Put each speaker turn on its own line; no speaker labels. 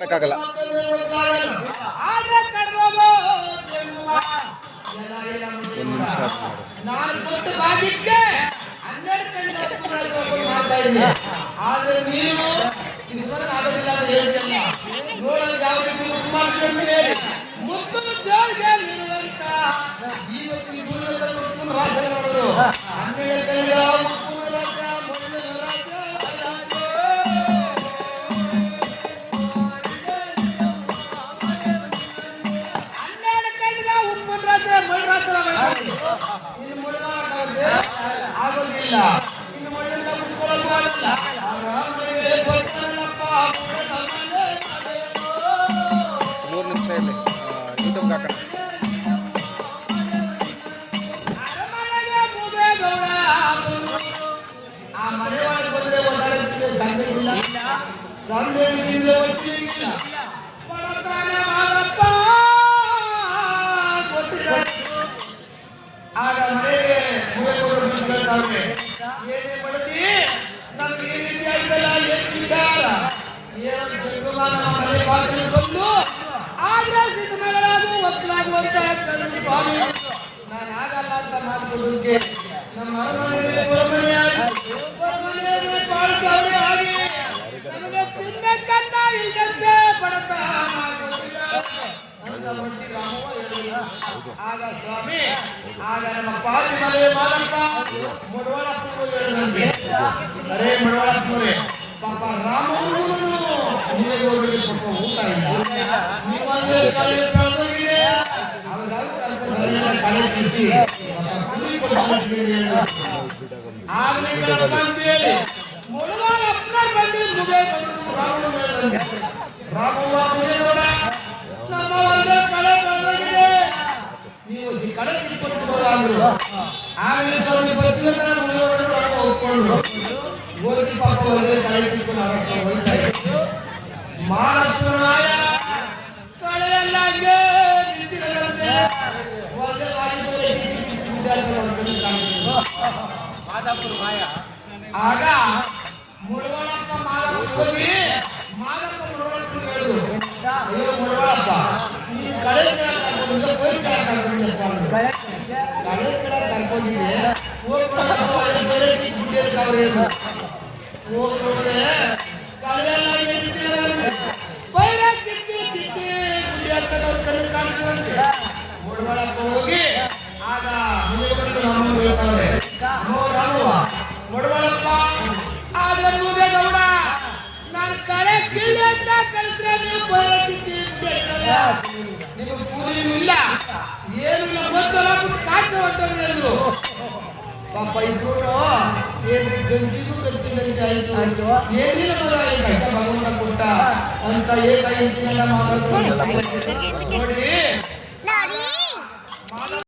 ಮಾಡಕ್ಕಾಗಲ್ಲ. ಒಂದು ನಿಮಿಷ
ನಾನು ಕೊಟ್ಟು ಭಾಗ್ಯಕ್ಕೆ 12 ಮಾಡ್ತಾ ಇದ್ದೀನಿ. ಆದ್ರೆ ನೀವು ಆಗೋದಿಲ್ಲ ಅಂತ ಹೇಳ್ತಿಲ್ಲ. ನೋಡೋದು ಯಾವ ರೀತಿ ಮಾಡ್ತೀವಿ ಅಂತ ಹೇಳಿ ಮುತ್ತನ ಸೇರಿಗೆ ನಿರುವಂತ ಇವತ್ತು ಗುರುಗಳ ರಾಸ ನೋಡಿದ್ರು 12 ಕೈಗಳ ಮುತ್ತನ ರಾಜ ಮೊದಲ ರಾಜ 12 ಕೈಗಳ ಉಪ್ಪನ ರಾಜ ಮಳ್ ರಾಜ ಇನ್ನು ಮುಳ್ಳಾಗದೆ ಆಗೋದಿಲ್ಲ. ಇನ್ನು ಮುಳ್ಳಿಂದ ಕುತ್ಕೊಳ್ಳೋದು ಆಗಲ್ಲ. ಆಗ ಮನೆಗೆ ಬರ್ತಾನಲ್ಲಪ್ಪ
3 ನಿಮಿಷ ಇಲ್ಲಿ ಯೂಟ್ಯೂಬ್ ಹಾಕೋಣ.
ಆ ಮನೆ ಒಳಗೆ ಬಂದ್ರೆ ಓದಾಡುತ್ತಿದೆ ಸಂದೇಹ ಇಲ್ಲ. ಸಂದೇಹ ಇಲ್ಲ ಬಡತನ ಮಾಡಪ್ಪ ಕೊಟ್ಟಿದ್ದಾರೆ. ಆಗ ಮನೆಗೆ ಮುಗಿಕೊಂಡು ಬಿಡ್ತಾರೆ. ಏನೇ ಬಡತಿ ನಮ್ಗೆ ಈ ರೀತಿ ಆಯ್ತಲ್ಲ ಏನ್ ವಿಚಾರ ಏನೋ ಜಂಗುಮ ನಮ್ಮ ಮನೆ ಬಾಗಿಲು ಬಂದು ಆದ್ರೆ ಶಿಶುಮಗಳಾಗು ಒಕ್ಕಲಾಗುವಂತ ಸ್ವಾಮಿ ನಾನು ಆಗಲ್ಲ ಅಂತ ಮಾತುಕೊಳ್ಳೋದಕ್ಕೆ ನಮ್ಮ ಅರಮನೆ ಹೊರಮನೆಯಲ್ಲಿ ಬಾಳ ಸಾವಿರ ಆಗಿ ನಮಗೆ ತಿನ್ನಕ್ಕನ್ನ ಇಲ್ಲದಂತೆ ಬಡತ ಅಂತ ಬಡ್ಡಿ ರಾಮವ್ವ ಹೇಳಿಲ್ಲ. ಆಗ ಸ್ವಾಮಿ ಆಗ ನಮ್ಮ ಪಾತಿ ಮಲೆ ಮಾದಪ್ಪ ಮುಡವಳಪ್ಪನಿಗೂ ಹೇಳಿದಂತೆ ಅರೇ ಮುಡವಳಪ್ಪನವರೇ ಪಾಪ ರಾಮವ್ವನು ನಿಮಗೆ ಹೋಗಿ ಪಾಪ ಊಟ ಇಲ್ಲ ನೀವಲ್ಲೇ ಕಳೆ ಕಳೆದೋಗಿದೆ ಅವ್ರಿಗಾಗ ಕಳೆ ತಿಳಿಸಿ ಆಗ ನೀವು ಅಂತೇಳಿ ಮುಡವಳಪ್ಪನ ಬಂದು ಮುಗೆ ರಾಮವ್ವ ಹೇಳಿದಂತೆ ರಾಮವ್ವ ಮುಗಿದೋಡ ನಮ್ಮ ಒಂದೇ ಕಳೆ ಕಳೆದೋಗಿದೆ ನೀವು ಕಳೆ ಕಿತ್ಕೊಂಡು ಅಂದ್ರು. ಆಗಲೇ ಸ್ವಾಮಿ ಬರ್ತಿಲ್ಲ ಒಪ್ಕೊಂಡ್ರು ಹೋಗಿ ಪಾಪ ಒಂದೇ ಕಳೆ ಕಿತ್ಕೊಂಡು ಹೋಗ್ತಾ ಇದ್ರು. ಮಾಲಪ್ಪನ ಮಾಯ ಕಳೆಯಲ್ಲ ಹಂಗೆ ನಿಂತಿರದಂತೆ ಒಂದೇ ಲಾರಿ ಮೇಲೆ ಕಿತ್ತಿ ವಿದ್ಯಾರ್ಥಿಗಳು ಮಾಯ. ಆಗ ಮುಳವಳಪ್ಪ ಮಾಲಪ್ಪ ಹೋಗಿ ಮಾಲಪ್ಪ ಮುಳವಳಪ್ಪ ಹೇಳಿದ್ರು ಅಯ್ಯೋ ಮುಳವಳಪ್ಪ ನೀನು ಕಳೆ ಕಳ್ಕೊಂಡಿದ್ದೆ ಹೋಗಿ ಕಳೆ ಕಳ್ಕೊಂಡಿದ್ದಪ್ಪ ಅಂದ್ರು. ಕಳೆ ಕೆಳಗೆ ಕಳ್ಕೊಂಡಿದ್ದೆ ಹೋಗಿ ಬೇರೆ ಕಿತ್ಬಿಟ್ಟು ಅವ್ರು ಹೋಗಿ ನೋಡಿದ್ರೆ ಕಳೆಯಲ್ಲ ಬೈರ ಕಿತ್ತಿ ಕಿತ್ತಿ ಗುಂಡಿ ಹಾಕ್ತದವ್ರ ಕಣ್ಣು ಕಾಣ್ತದಂತೆ. ಮುಳವಳಪ್ಪ ಹೋಗಿ ಆಗ ರಾಮವ್ವ ಹೇಳ್ತಾರೆ ರಾಮವ್ವ ಮುಳವಳಪ್ಪ ಆದ್ರೆ ಮುಗೇಗೌಡ ನಾನು ಕಳೆ ಕಿಳ್ಳಿ ಅಂತ ಕಳಿಸಿದ್ರೆ ನೀವು ಬೈರ ಕಿತ್ತಿ ನಿಮಗೆ ಕೂಲಿಯೂ ಇಲ್ಲ ಏನು ಇಲ್ಲ ಮೊದಲ ಕಾಚ ಹೊಟ್ಟೋಗ್ರಿ ಅಂದ್ರು. ಪಾಪ ಇಬ್ರು ಏನ್ರಿ ಗಂಜಿಗೂ ಗಂಜಿದಂತೆ ಆಯ್ತು ಏನಿಲ್ಲ ಮಗ ಈಗ ಭಗವಂತ ಕೊಟ್ಟ ಅಂತ ಏಕ ಎಂಜಿನೆಲ್ಲ ಮಾತಾಡ್ತಾರೆ ನೋಡಿ.